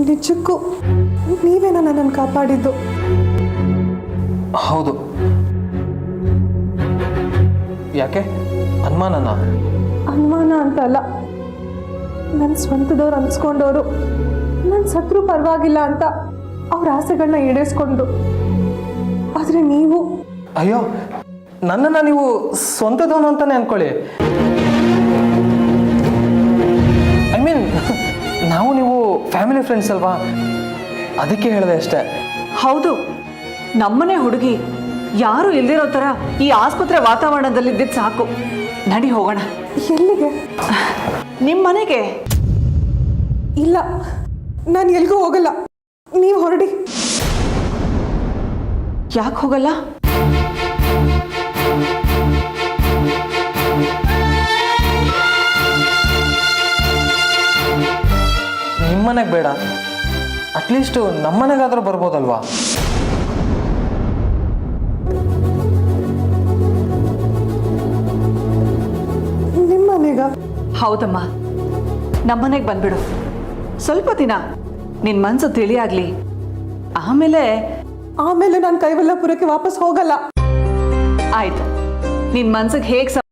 ನಿಜಕ್ಕೂ ನೀವೇನ ನನ್ನನ್ನು ಕಾಪಾಡಿದ್ದು? ಹೌದು. ಯಾಕೆ ಅನುಮಾನನಾ? ಅನುಮಾನ ಅಂತಲ್ಲ, ನನ್ನ ಸ್ವಂತದವ್ರು ಅನ್ಸ್ಕೊಂಡವರು ನನ್ನ ಸತ್ರು ಪರವಾಗಿಲ್ಲ ಅಂತ ಅವ್ರ ಆಸೆಗಳನ್ನ ಈಡೇರಿಸ್ಕೊಂಡು, ಆದರೆ ನೀವು ಅಯ್ಯೋ, ನನ್ನನ್ನು ನೀವು ಸ್ವಂತದವನು ಅಂತಾನೆ ಅನ್ಕೊಳ್ಳಿ. ಐ ಮೀನ್, ನಾವು ನೀವು ಫ್ಯಾಮಿಲಿ ಫ್ರೆಂಡ್ಸ್ ಅಲ್ವಾ, ಅದಕ್ಕೆ ಹೇಳಿದೆ ಅಷ್ಟೇ. ಹೌದು, ನಮ್ಮನೆ ಹುಡುಗಿ ಯಾರು ಇಲ್ದಿರೋ ಥರ ಈ ಆಸ್ಪತ್ರೆ ವಾತಾವರಣದಲ್ಲಿ ಇದ್ದಿದ್ದು ಸಾಕು. ನಡಿ ಹೋಗೋಣ. ಎಲ್ಲಿಗೆ? ನಿಮ್ಮ ಮನೆಗೆ. ಇಲ್ಲ, ನಾನು ಎಲ್ಗೂ ಹೋಗಲ್ಲ, ನೀವು ಹೊರಡಿ. ಯಾಕೆ ಹೋಗಲ್ಲ? ನಿಮ್ಮನೆಗೆ ಬೇಡ, ಅಟ್ಲೀಸ್ಟು ನಮ್ಮನೆಗಾದ್ರೂ ಬರ್ಬೋದಲ್ವಾ? ನಿಮ್ಮನೆಗ? ಹೌದಮ್ಮ, ನಮ್ಮನೆಗೆ ಬಂದ್ಬಿಡು. ಸ್ವಲ್ಪ ದಿನ ನಿನ್ನ ಮನಸ್ಸು ತಿಳಿಯಾಗ್ಲಿ, ಆಮೇಲೆ ನಾನು ಕೈವಲ್ಲಪುರಕ್ಕೆ ವಾಪಸ್ ಹೋಗಲ್ಲ. ಆಯ್ತು, ನಿನ್ನ ಮನ್ಸಿಗೆ ಹೇಗೆ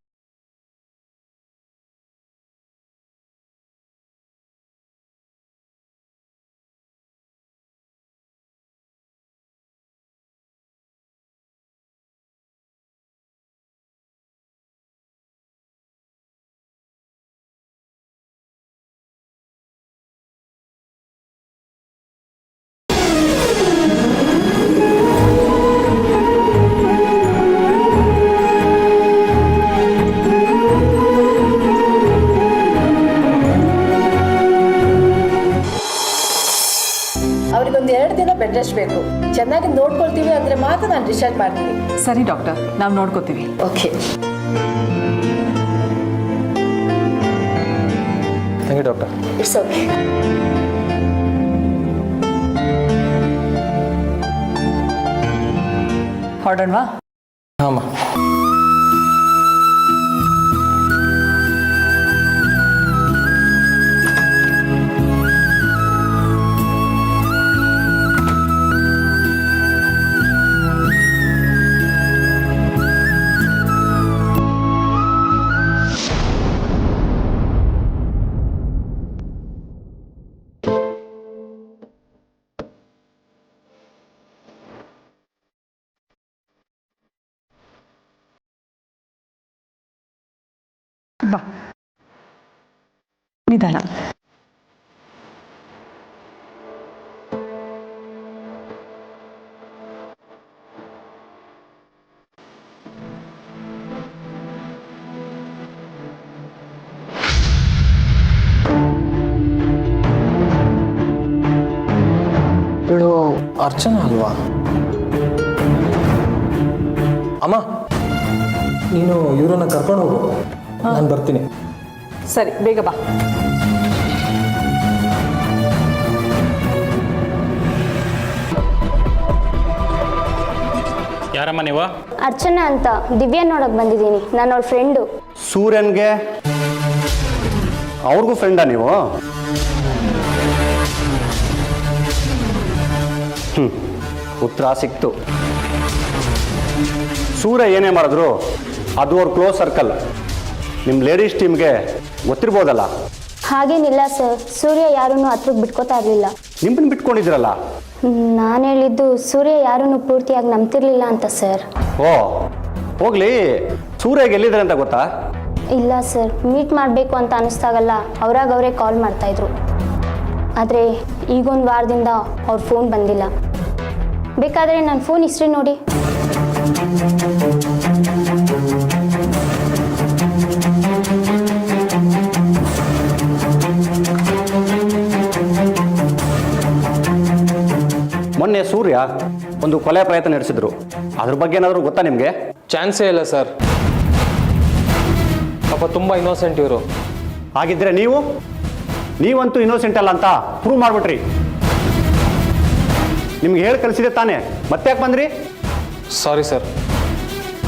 ಅವ್ರಿಗೊಂದು 2 ದಿನ ಬೆಡ್ ರೆಸ್ಟ್ ಬೇಕು. ಚೆನ್ನಾಗಿ ನೋಡ್ಕೊಳ್ತೀವಿ ಅಂದ್ರೆ ಮಾತ್ರ ನಾನು ಡಿಸ್ಚಾರ್ಜ್ ಮಾಡ್ತೀನಿ. ಸರಿ ಡಾಕ್ಟರ್, ನಾವು ನೋಡ್ಕೋತೀವಿ. Okay. Thank you doctor. It's okay. ಹೊರಡೋಣವಾ? ಹಾಂ. ಬಾ, ನಿಧಾನ. ಇವಳು ಅರ್ಚನಾ ಅಲ್ವಾ? ಅಮ್ಮ, ನೀನು ಇವರನ್ನ ಕರ್ಕೊಂಡು ಹೋಗು, ನಾನು ಬರ್ತೀನಿ. ಸರಿ, ಬೇಗ ಬಾ. ಯಾರಮ್ಮ ನೀವು? ಅರ್ಚನಾ ಅಂತ, ದಿವ್ಯಾ ನೋಡಕ್ ಬಂದಿದ್ದೀನಿ. ನಾನು ಅವ್ರ ಫ್ರೆಂಡು. ಸೂರ್ಯನ್ಗೆ ಅವ್ರಿಗೂ ಫ್ರೆಂಡಾ ನೀವು? ಉತ್ತರ ಸಿಕ್ತು. ಸೂರ್ಯ ಏನೇ ಮಾಡಿದ್ರು ಅದು ಅವ್ರ ಕ್ಲೋಸ್ ಸರ್ಕಲ್. ನಿಮ್ಮ ಲೇಡೀಸ್ ಟೀಮ್ಗೆ ಗೊತ್ತಿರ್ಬೋದಲ್ಲ? ಹಾಗೇನಿಲ್ಲ ಸರ್, ಸೂರ್ಯ ಯಾರನ್ನು ಹತ್ರಕ್ಕೆ ಬಿಟ್ಕೋತಾ ಇರಲಿಲ್ಲ. ನಿಮ್ಮನ್ನು ಬಿಟ್ಕೊಂಡಿದ್ರಲ್ಲ? ನಾನು ಹೇಳಿದ್ದು ಸೂರ್ಯ ಯಾರನ್ನು ಪೂರ್ತಿಯಾಗಿ ನಂಬ್ತಿರ್ಲಿಲ್ಲ ಅಂತ ಸರ್. ಓ, ಹೋಗ್ಲಿ. ಸೂರ್ಯಗೆ ಎಲ್ಲಿದ್ದಾರೆ ಅಂತ ಗೊತ್ತಾ? ಇಲ್ಲ ಸರ್, ಮೀಟ್ ಮಾಡಬೇಕು ಅಂತ ಅನಿಸ್ದಾಗಲ್ಲ ಅವರೇ ಕಾಲ್ ಮಾಡ್ತಾಯಿದ್ರು. ಆದರೆ ಈಗೊಂದು ವಾರದಿಂದ ಅವ್ರ ಫೋನ್ ಬಂದಿಲ್ಲ. ಬೇಕಾದರೆ ನನ್ನ ಫೋನ್ ಹಿಸ್ಟ್ರಿ ನೋಡಿ. ಮೊನ್ನೆ ಸೂರ್ಯ ಒಂದು ಕೊಲೆ ಪ್ರಯತ್ನ ನಡೆಸಿದ್ರು. ಅದ್ರ ಬಗ್ಗೆ ಏನಾದರೂ ಗೊತ್ತಾ ನಿಮಗೆ? ಚಾನ್ಸೇ ಇಲ್ಲ ಸರ್. ಪಾಪ ತುಂಬ ಇನ್ನೋಸೆಂಟ್ ಇವರು. ಹಾಗಿದ್ರೆ ನೀವಂತೂ ಇನ್ನೋಸೆಂಟ್ ಅಲ್ಲ ಅಂತ ಪ್ರೂವ್ ಮಾಡಿಬಿಟ್ರಿ. ನಿಮ್ಗೆ ಹೇಳಿ ಕಳಿಸಿದೆ ತಾನೇ, ಮತ್ತೆ ಯಾಕೆ ಬಂದ್ರಿ? ಸಾರಿ ಸರ್,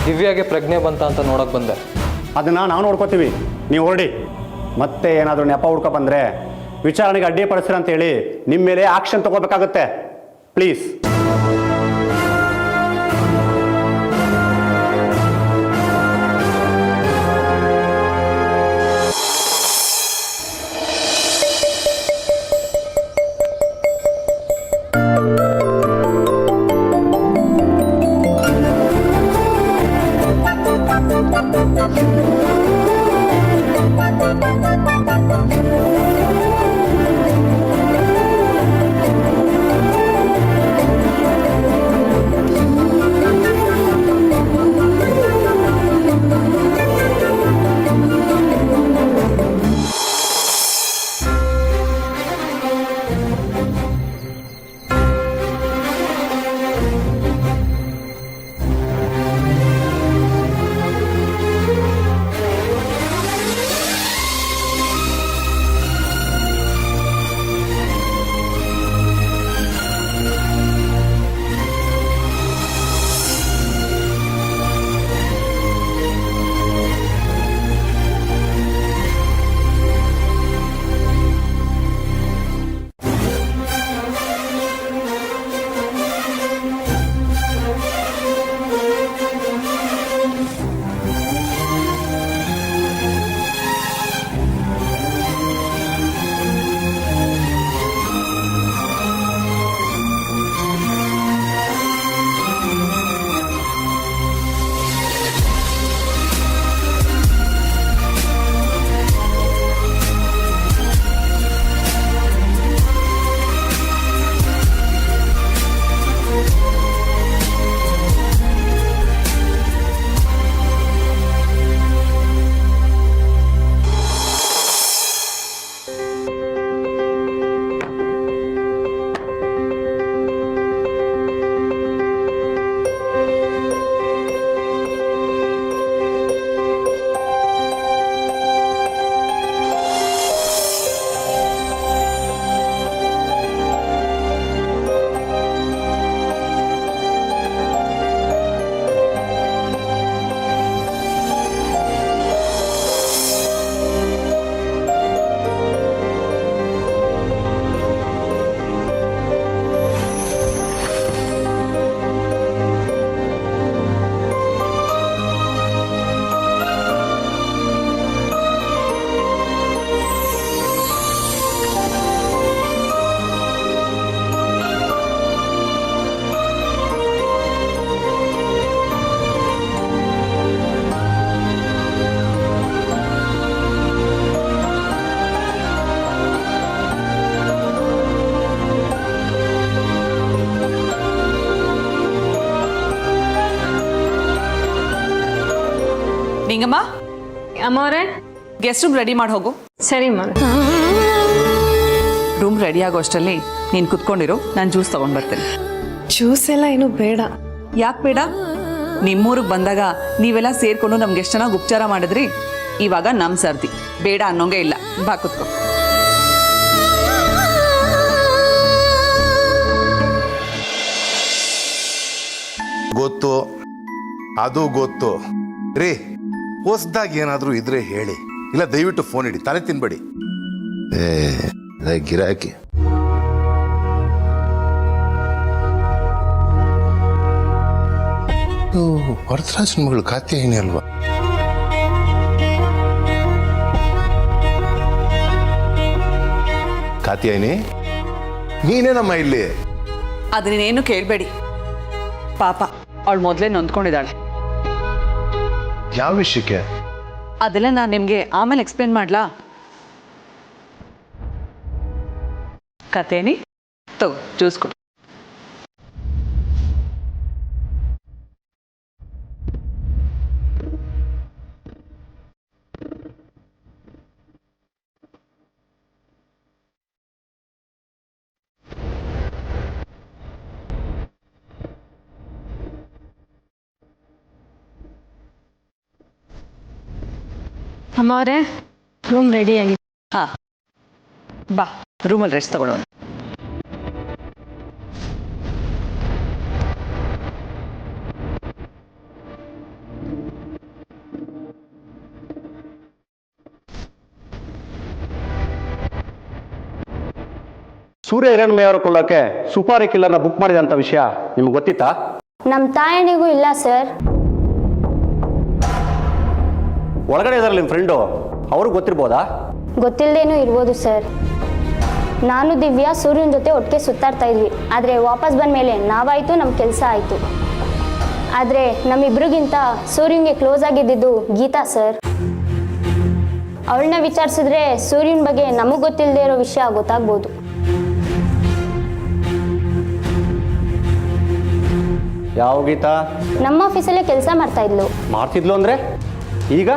ದಿವ್ಯಾಗೆ ಪ್ರಜ್ಞೆ ಬಂತ ಅಂತ ನೋಡೋಕೆ ಬಂದೆ. ಅದನ್ನು ನಾವು ನೋಡ್ಕೋತೀವಿ, ನೀವು ಹೊರಡಿ. ಮತ್ತೆ ಏನಾದರೂ ನೆಪ ಹುಡ್ಕೊ ಬಂದರೆ ವಿಚಾರಣೆಗೆ ಅಡ್ಡಿಪಡಿಸ್ರಿ ಅಂತೇಳಿ ನಿಮ್ಮ ಮೇಲೆ ಆಕ್ಷನ್ ತಗೋಬೇಕಾಗುತ್ತೆ. ಪ್ಲೀಸ್. ನಿಂಗಮ್ಮ, ಅಮ್ಮವ್ರೆ, ಗೆಸ್ಟ್ ರೂಮ್ ರೆಡಿ ಮಾಡಿ ಹೋಗು. ಸರಿ ಮಾಮ. ರೂಮ್ ರೆಡಿ ಆಗೋ ಅಷ್ಟರಲ್ಲಿ ನೀನು ಕುತ್ಕೊಂಡಿರು, ನಾನು ಜ್ಯೂಸ್ ತಗೊಂಡ್ ಬರ್ತೇನೆ. ಜ್ಯೂಸ್ ಎಲ್ಲ ಏನು ಬೇಡ. ಯಾಕೆ ಬೇಡ? ನಿಮ್ಮೂರಿಗೆ ಬಂದಾಗ ನೀವೆಲ್ಲ ಸೇರ್ಕೊಂಡು ನಮ್ಗೆ ಎಷ್ಟು ಚೆನ್ನಾಗಿ ಉಪಚಾರ ಮಾಡಿದ್ರಿ. ಇವಾಗ ನಮ್ಮ ಸರ್ದಿ, ಬೇಡ ಅನ್ನೋಂಗೆ ಇಲ್ಲ. ಬಾ ಕುತ್ಕೋ. ಗೊತ್ತು, ಅದು ಗೊತ್ತು ರೀ. ಹೊಸ್ದಾಗಿ ಏನಾದರೂ ಇದ್ರೆ ಹೇಳಿ, ಇಲ್ಲ ದಯವಿಟ್ಟು ಫೋನ್ ಇಡಿ, ತಲೆ ತಿನ್ಬೇಡಿ. ಗಿರಾಕಿ ವರದರಾಜನ ಮಗಳು ಕಾತ್ಯಾಯಿನಿ ಅಲ್ವಾ? ಕಾತ್ಯಾಯಿನಿ, ನೀನೇನಮ್ಮ ಇಲ್ಲಿ? ಅದನ್ನೇನು ಕೇಳಬೇಡಿ. ಪಾಪ ಅವಳು ಮೊದಲೇ ನೊಂದ್ಕೊಂಡಿದ್ದಾಳೆ. ಯಾವ ವಿಷಯಕ್ಕೆ? ಅದೆಲ್ಲ ನಾನು ನಿಮಗೆ ಆಮೇಲೆ ಎಕ್ಸ್ಪ್ಲೇನ್ ಮಾಡ್ಲಾ? ಕತೇನಿ ತಗೋ, ಜ್ಯೂಸ್ ಕೊಡು. ಅಮ್ಮವ್ರೆ, ರೂಮ್ ರೆಡಿ ಆಗಿದೆ. ಹಾ, ಬಾ ರೂಮಲ್ಲಿ ರೆಸ್ಟ್ ತಗೊಳ್ಳೋಣ. ಸೂರ್ಯ ಹಿರಣ್ಮಯ್ಯ ಅವರ ಕೊಲ್ಲೋಕೆ ಸುಪಾರಿ ಕಿಲ್ಲರ್ನ ಬುಕ್ ಮಾಡಿದೆ ಅಂತ ವಿಷಯ ನಿಮ್ಗೆ ಗೊತ್ತಿತ್ತಾ? ನಮ್ಮ ತಾಯಣಿಗೂ ಇಲ್ಲ ಸರ್. ಒಳಗಡೆ ಇದಾರಲ್ಲ ನಿಮ್ಮ ಫ್ರೆಂಡು, ಅವ್ರಿಗೆ ಗೊತ್ತಿರ್ಬೋದಾ? ಗೊತ್ತಿಲ್ಲದೇನೂ ಇರ್ಬೋದು ಸರ್. ನಾನು ದಿವ್ಯಾ ಸೂರ್ಯನ ಜೊತೆ ಒಟ್ಟಿಗೆ ಸುತ್ತಾಡ್ತಾ ಇದ್ವಿ. ಆದರೆ ವಾಪಸ್ ಬಂದ ಮೇಲೆ ನಾವಾಯಿತು, ನಮ್ಮ ಕೆಲಸ ಆಯಿತು. ಆದರೆ ನಮ್ಮಿಬ್ರಿಗಿಂತ ಸೂರ್ಯನಿಗೆ ಕ್ಲೋಸ್ ಆಗಿದ್ದಿದ್ದು ಗೀತಾ ಸರ್. ಅವಳನ್ನ ವಿಚಾರಿಸಿದ್ರೆ ಸೂರ್ಯನ ಬಗ್ಗೆ ನಮಗೆ ಗೊತ್ತಿಲ್ಲದೆ ಇರೋ ವಿಷಯ ಗೊತ್ತಾಗ್ಬೋದು. ಯಾವ ಗೀತಾ? ನಮ್ಮ ಆಫೀಸಲ್ಲೇ ಕೆಲಸ ಮಾಡ್ತಾ ಇದ್ಲು. ಮಾಡ್ತಿದ್ಲು ಅಂದರೆ ಈಗ?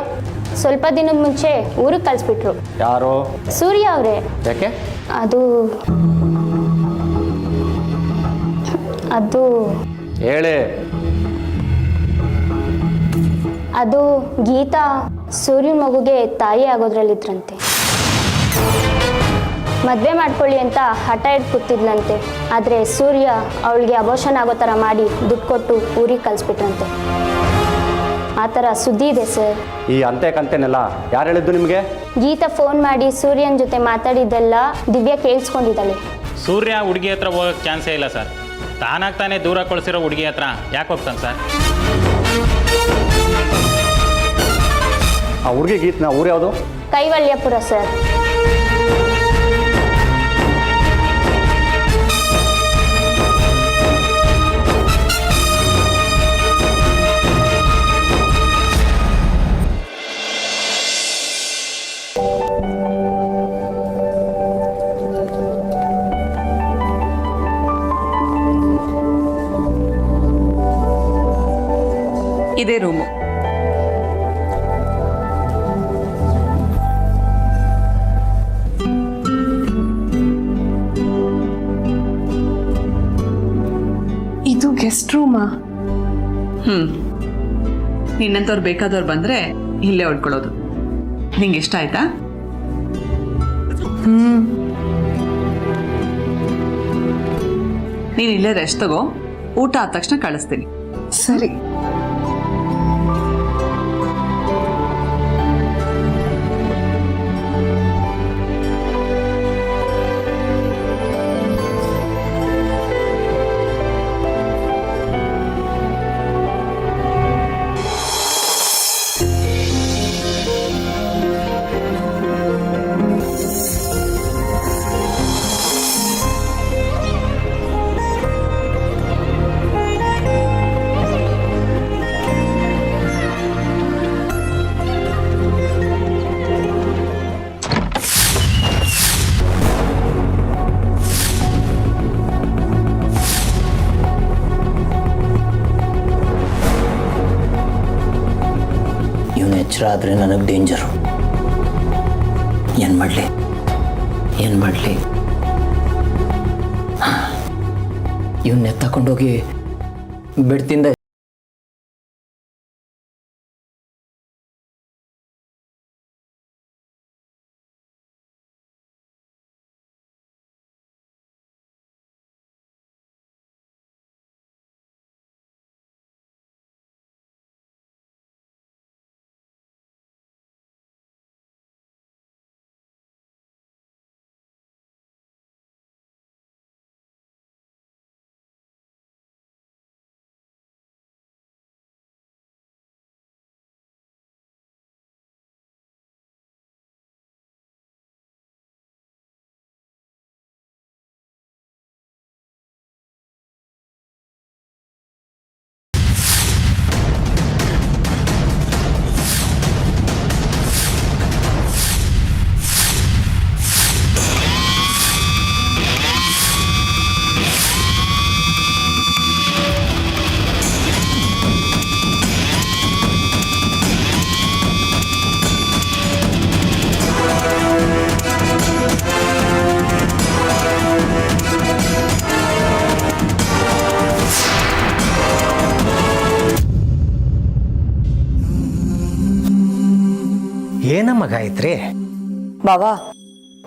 ಸ್ವಲ್ಪ ದಿನದ ಮುಂಚೆ ಊರಿಗೆ ಕಳಿಸ್ಬಿಟ್ರು. ಯಾರು? ಸೂರ್ಯ ಅವರೇ. ಯಾಕೆ? ಅದು ಹೇಳಿ. ಅದು ಗೀತಾ ಸೂರ್ಯನ ಮಗುಗೆ ತಾಯಿ ಆಗೋದ್ರಲ್ಲಿದ್ರಂತೆ. ಮದುವೆ ಮಾಡ್ಕೊಳ್ಳಿ ಅಂತ ಹಠ ಹಿಡ್ದು ಕೂತಿದ್ಲಂತೆ. ಆದರೆ ಸೂರ್ಯ ಅವಳಿಗೆ ಅಬೋಷನ್ ಆಗೋ ಥರ ಮಾಡಿ ದುಡ್ಡು ಕೊಟ್ಟು ಊರಿಗೆ ಕಳಿಸ್ಬಿಟ್ರಂತೆ. ಆ ಥರ ಸುದ್ದಿ ಇದೆ ಸರ್. ಈ ಅಂತೆ ಕಂತೆನೆಲ್ಲ ಯಾರು ಹೇಳಿದ್ದು ನಿಮಗೆ? ಗೀತಾ ಫೋನ್ ಮಾಡಿ ಸೂರ್ಯನ ಜೊತೆ ಮಾತಾಡಿದ್ದೆಲ್ಲ ದಿವ್ಯಾ ಕೇಳಿಸ್ಕೊಂಡಿದ್ದಾಳೆ. ಸೂರ್ಯ ಹುಡುಗಿ ಹತ್ರ ಹೋಗೋಕ್ಕೆ ಚಾನ್ಸೇ ಇಲ್ಲ ಸರ್. ತಾನಾಗ್ತಾನೆ ದೂರ ಕಳಿಸಿರೋ ಹುಡುಗಿ ಹತ್ರ ಯಾಕೆ ಹೋಗ್ತಾನೆ ಸರ್? ಆ ಹುಡುಗಿ ಗೀತ್ನ ಊರು ಯಾವುದು? ಕೈವಲ್ಯಪುರ ಸರ್. ಇದೇ ರೂಮು. ಇದು ಗೆಸ್ಟ್ ರೂಮಾ? ನಿನ್ನಂತವ್ರು ಬೇಕಾದವ್ರು ಬಂದ್ರೆ ಇಲ್ಲೇ ಹೊಡ್ಕೊಳ್ಳೋದು. ನಿಂಗೆ ಇಷ್ಟ ಆಯ್ತಾ? ನೀನು ಇಲ್ಲೇ ರೆಸ್ಟ್ ತಗೋ. ಊಟ ಆದ ತಕ್ಷಣ ಕಳಿಸ್ತೀನಿ. ಸರಿ. ಎಚ್ಚರ ಆದರೆ ನನಗೆ ಡೇಂಜರು. ಏನು ಮಾಡಲಿ? ಇವನ್ನ ಎತ್ತಕೊಂಡೋಗಿ ಬೆಡ್ತಿಂದ ಏನಮ್ಮ ಗಾಯತ್ರಿ? ಬಾವಾ,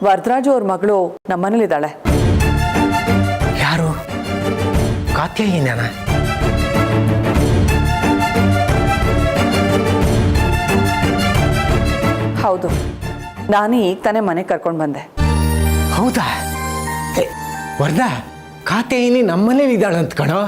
ವರದರಾಜು ಅವ್ರ ಮಗಳು ನಮ್ಮನೇಲಿದ್ದಾಳೆ. ಯಾರು? ಕಾತ್ಯಾಯಿನ? ಹೌದು, ನಾನೇ ಈಗ ತಾನೇ ಮನೆ ಕರ್ಕೊಂಡು ಬಂದೆ. ಹೌದಾ? ವರದ ಕಾತ್ಯಾಯಿನಿ ನಮ್ಮನೇಲಿ ಇದ್ದಾಳಂತ ಕಣೋ.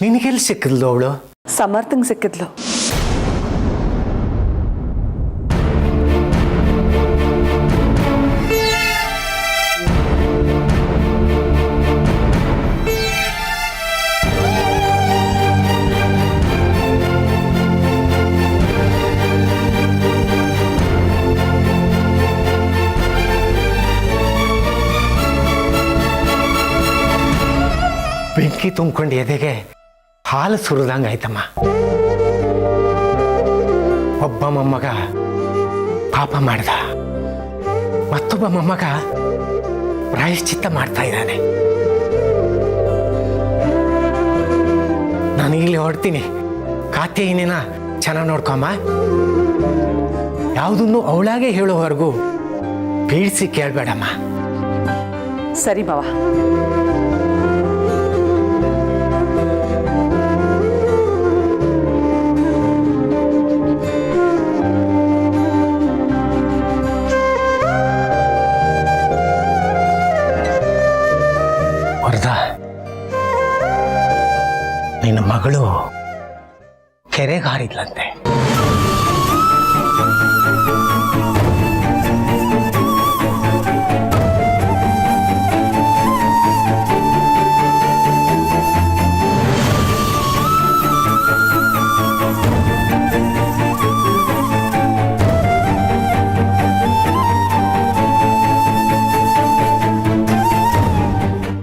ನಿನಗೆಲ್ಲಿ ಸಿಕ್ಕಿದ್ಲು ಅವಳು? ಸಮರ್ಥಂಗೆ ಸಿಕ್ಕಿದ್ಲು. ಬೆಂಕಿ ತುಂಬ್ಕೊಂಡು ಎದೆಗೆ ಹಾಲು ಸುರಿದಂಗೆ ಆಯ್ತಮ್ಮ. ಒಬ್ಬ ಮೊಮ್ಮಗ ಪಾಪ ಮಾಡ್ದ, ಮತ್ತೊಬ್ಬ ಮೊಮ್ಮಗ ಪ್ರಾಯಶ್ಚಿತ್ತ ಮಾಡ್ತಾ ಇದ್ದಾನೆ. ನಾನು ಇಲ್ಲಿ ಹೊರಡ್ತೀನಿ. ಕಾತ್ಯಾಯಿನಿನ ಚೆನ್ನಾಗಿ ನೋಡ್ಕೊಮ್ಮ. ಯಾವುದನ್ನು ಅವಳಾಗೆ ಹೇಳೋವರೆಗೂ ಬೀಳಿಸಿ ಕೇಳಬೇಡಮ್ಮ. ಸರಿ ಮಾವ. ವರದ, ನಿನ್ನ ಮಗಳು ಕೆರೆಗಾರಿದ್ಲಂತೆ.